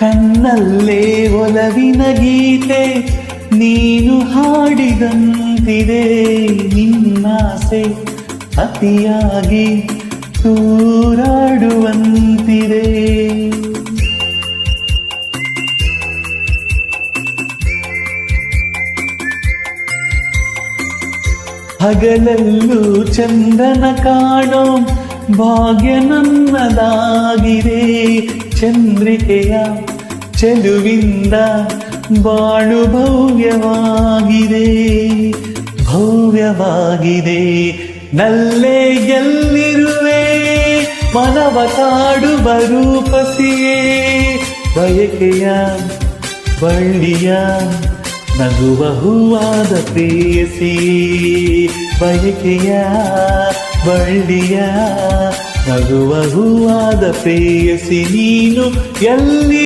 ಕಣ್ಣಲ್ಲೇ ಒಲವಿನ ಗೀತೆ ನೀನು ಹಾಡಿದಂತಿದೆ. ನಿನ್ನಾಸೆ ಅತಿಯಾಗಿ ತೂರಾಡುವಂತಿದೆ. ಹಗಲಲ್ಲೂ ಚಂದನ ಕಾಣೋ ಭಾಗ್ಯ ನನ್ನದಾಗಿದೆ. ಚಂದ್ರಿಕೆಯ ಚೆಲುವಿಂದ ಬಾಳು ಭವ್ಯವಾಗಿದೆ, ಭವ್ಯವಾಗಿದೆ. ನಲ್ಲೇ ಎಲ್ಲಿರುವೆ ಮನವ ಕಾಡುವ ರೂಪಸಿಯೇ. ಬಯಕೆಯ ಬಳ್ಳಿಯ ನಗುವ ಹೂವಾದ ಪ್ರೇಯಸಿ. ಬಯಕೆಯ ಬಳ್ಳಿಯ ನಗುವ ಹೂವಾದ ಪ್ರೇಯಸಿ. ನೀನು ಎಲ್ಲಿ